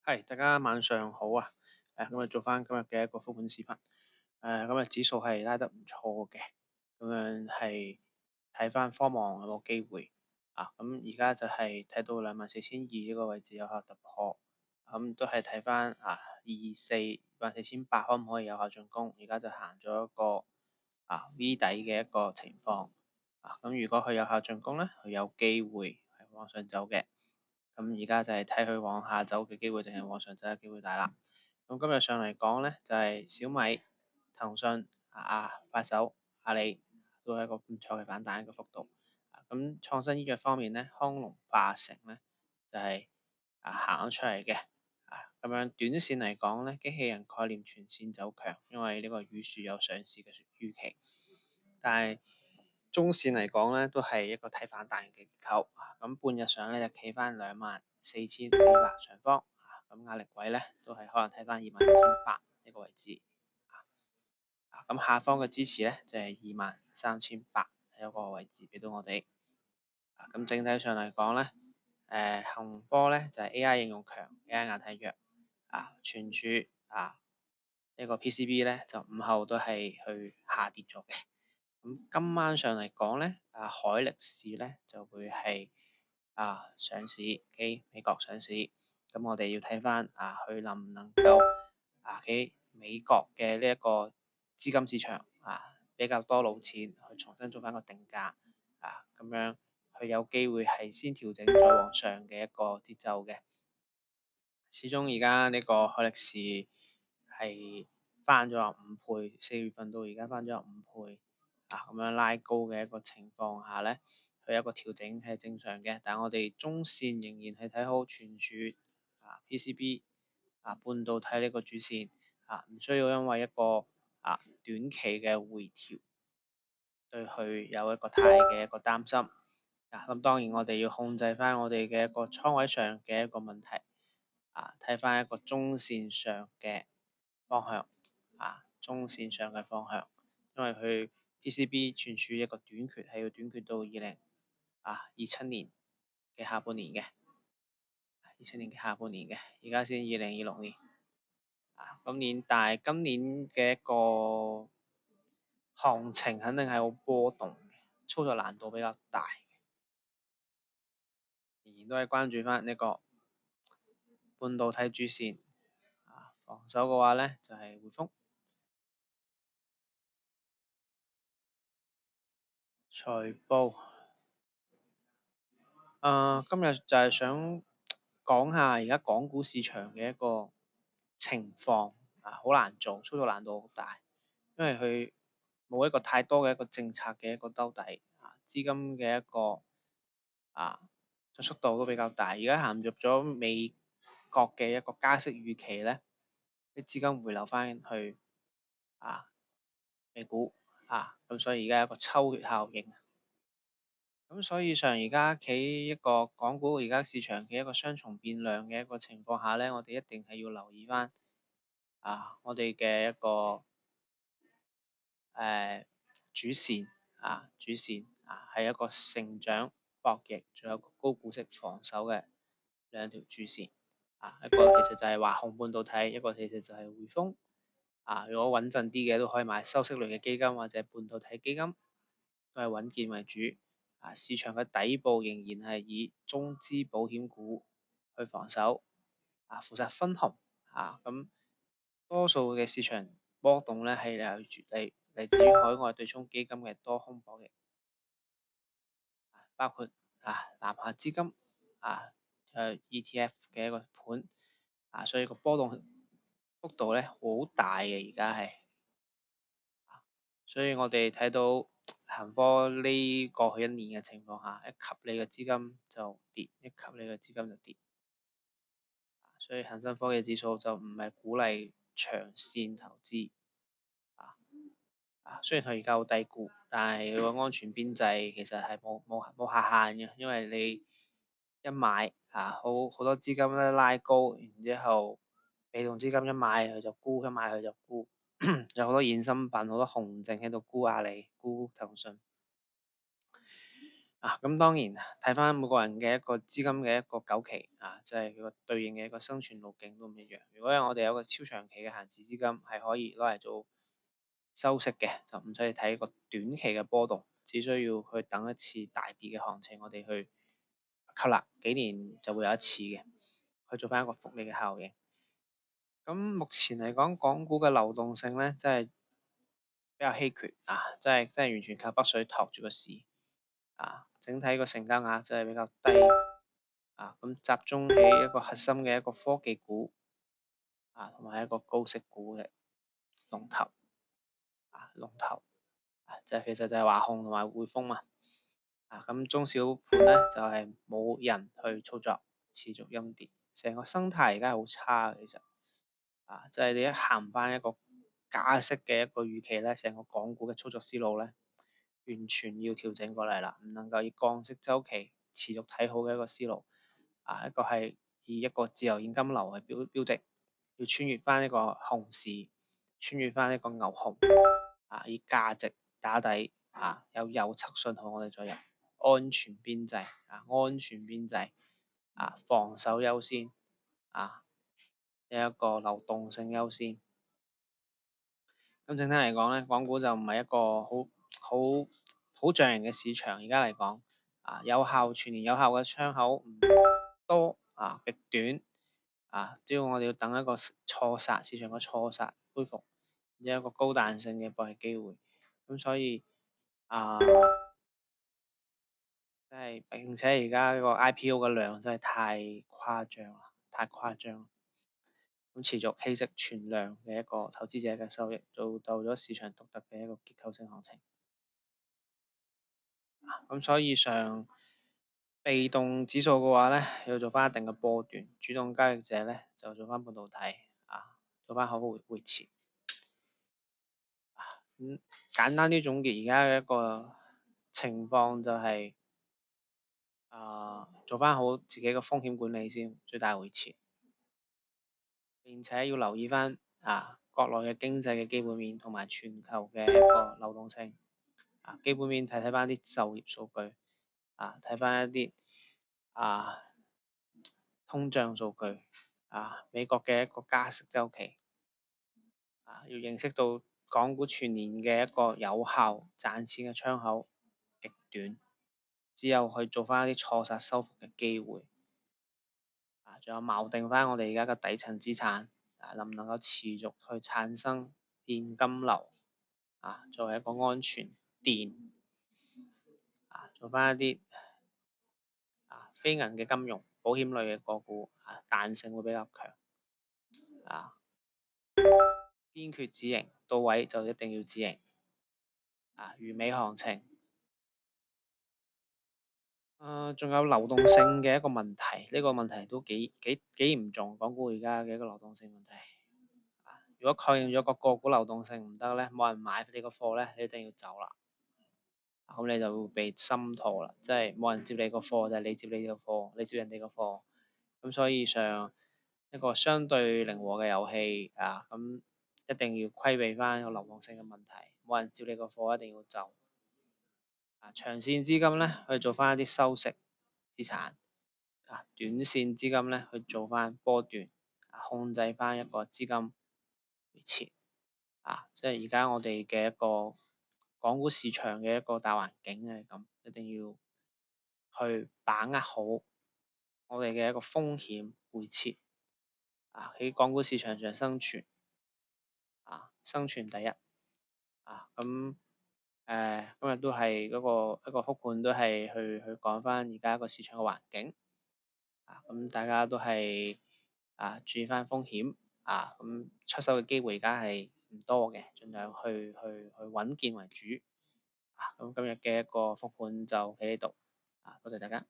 係，大家晚上好啊！咁做翻今日嘅一個復盤視頻。今日指數係拉得唔錯嘅，咁樣係睇翻科網有冇機會啊。咁而家就係睇到24,200呢個位置有效突破，咁都係睇翻24,800可唔可以有效進攻。而家就行咗一個V 底嘅一個情況咁如果佢有效進攻咧，佢有機會係往上走嘅。咁而家就係睇佢往下走嘅機會定係往上走嘅機會大啦。咁今日上嚟講咧，就係小米、騰訊、快手、阿里都係一個唔錯嘅反彈嘅幅度。咁創新醫藥方面咧，康龍化成咧就係行咗出嚟嘅。咁樣短線嚟講咧，機器人概念全線走強，因為呢個宇樹有上市嘅預期。但係中線嚟講咧，都係一個睇反彈嘅結構。咁半日上咧就企翻24,400上方。咁壓力位咧都係可能睇翻21,800呢個位置。咁下方嘅支持咧就係23,800係一個位置俾到我哋。咁整體上嚟講咧，恒科咧就係 AI 應用強，AI 硬體弱。存儲呢個 PCB 咧就午後都係去下跌咗嘅。咁今晚上嚟講咧，海力士咧就會係上市，喺美國上市。咁我哋要睇翻佢能唔能夠喺美國嘅呢一個資金市場比較多老錢去重新做翻個定價咁樣佢有機會係先調整再往上嘅一個節奏嘅。始終而家呢個海力士係翻咗5倍，4月份到而家翻咗5倍咁樣拉高嘅一個情況下咧，佢有一個調整係正常嘅。但係我哋中線仍然係睇好存儲PCB 半導體呢個主線唔需要因為一個短期嘅回調對佢有一個太嘅一個擔心。咁當然我哋要控制翻我哋嘅一個倉位上嘅一個問題。睇翻一個中線上嘅方向，中線上嘅方向，因為佢 PCB 存儲一個短缺係要短缺到2027年嘅下半年嘅，而家先2026年但係今年嘅一個行情肯定係好波動嘅，操作難度比較大，仍然都係關注翻呢個半導體主線。防守嘅話咧就係匯豐。財報，今日就係想講下而家港股市場嘅一個情況好難做，操作難度好大，因為佢冇一個太多嘅一個政策嘅一個兜底資金嘅一個速度都比較大。而家陷入咗美國嘅一個加息預期咧，啲資金回流翻去美股咁所以而家有一個抽血效應。咁所以上而家企一個港股而家市場嘅一個雙重變量嘅一個情況下咧，我哋一定係要留意翻我哋嘅一個主線係一個成長博弈，仲有高股息防守嘅兩條主線一個其實就係華虹半導體，一個其實就係匯豐如果穩陣啲嘅都可以買收息類嘅基金或者半導體基金，都係穩健為主。市場嘅底部仍然係以中資保險股去防守負責分紅咁多數嘅市場波動咧係嚟自於海外對沖基金嘅多空博弈包括南下資金ETF 嘅一個盤所以個波動幅度咧好大嘅而家係所以我哋睇到恒科呢過去一年嘅情況下，一吸你嘅資金就跌，一吸你嘅資金就跌。所以恒生科技指數就唔係鼓勵長線投資雖然佢而家好低估，但係佢個安全邊際其實係冇下限嘅，因為你一買好多資金咧拉高，然之後被動資金一買佢就沽，一買佢就沽，有好多現金品、好多紅證喺度沽阿里、沽騰訊。咁當然睇翻每個人嘅一個資金嘅一個久期即係佢個對應嘅一個生存路徑都唔一樣。如果我哋有個超長期嘅閒置資金，係可以攞嚟做收息嘅，就唔使睇個短期嘅波動，只需要去等一次大跌嘅行情，我哋去吸納幾年就會有一次嘅，去做翻一個複利嘅效應。咁目前嚟講，港股嘅流動性咧，真係比較稀缺真係完全靠北水托住個市整體個成交額真係比較低咁集中喺一個核心嘅一個科技股同埋一個高息股嘅龍頭就其實就係華控同埋匯豐嘛咁中小盤咧就係冇人去操作，持續陰跌，成個生態而家係好差嘅其實即係你一行翻一個加息嘅一個預期咧，成個港股嘅操作思路咧，完全要調整過嚟啦，唔能夠以降息周期持續睇好嘅一個思路一個係以一個自由現金流為標的，要穿越翻一個熊市，穿越翻一個牛熊以價值打底有右側信號我哋再入，安全邊際安全邊際防守優先有一個流動性優先。咁整體嚟講咧，港股就唔係一個好像型嘅市場。而家嚟講全年有效嘅窗口唔多極短只要我哋要等一個錯殺市場嘅錯殺恢復，有一個高彈性嘅博弈機會。咁所以即係並且而家呢個 IPO 嘅量真係太誇張啦，太誇張。咁持續稀釋存量嘅一個投資者嘅收益，造就咗市場獨特嘅一個結構性行情。咁所以上被動指數嘅話咧，要做翻一定嘅波段；主動交易者咧就做翻半導體做翻好回撤。簡單啲總結而家嘅一個情況就係做翻好自己嘅風險管理先，最大回撤。並且要留意翻國內嘅經濟嘅基本面同埋全球嘅一個流動性基本面睇翻啲就業數據睇翻一啲通脹數據美國嘅一個加息週期要認識到港股全年嘅一個有效賺錢嘅窗口極短，只有去做翻一啲錯殺收復嘅機會仲有錨定翻我哋而家嘅底層資產能唔能夠持續去產生現金流作為一個安全墊做翻一啲非銀嘅金融保險類嘅個股彈性會比較強堅決止盈，到位就一定要止盈完美行情仲有流動性嘅一個問題，呢個問題都幾嚴重，港股而家嘅一個流動性問題如果確認咗個股流動性唔得咧，冇人買你個貨咧，你一定要走啦。咁你就會被深套啦，即係冇人接你個貨，就係你接你個貨，你接人哋個貨。咁所以上一個相對靈活嘅遊戲咁一定要規避翻個流動性嘅問題，冇人接你個貨一定要走長線資金咧去做翻一啲收息資產短線資金咧去做翻波段控制翻一個資金回撤即係而家我哋嘅一個港股市場嘅一個大環境係咁，一定要去把握好我哋嘅一個風險回撤喺港股市場上生存生存第一咁今日都係嗰個一個復盤，都係去講翻而家一個市場嘅環境咁大家都係注意翻風險咁出手嘅機會而家係唔多嘅，盡量去穩健為主咁今日嘅一個復盤就喺呢度多謝大家。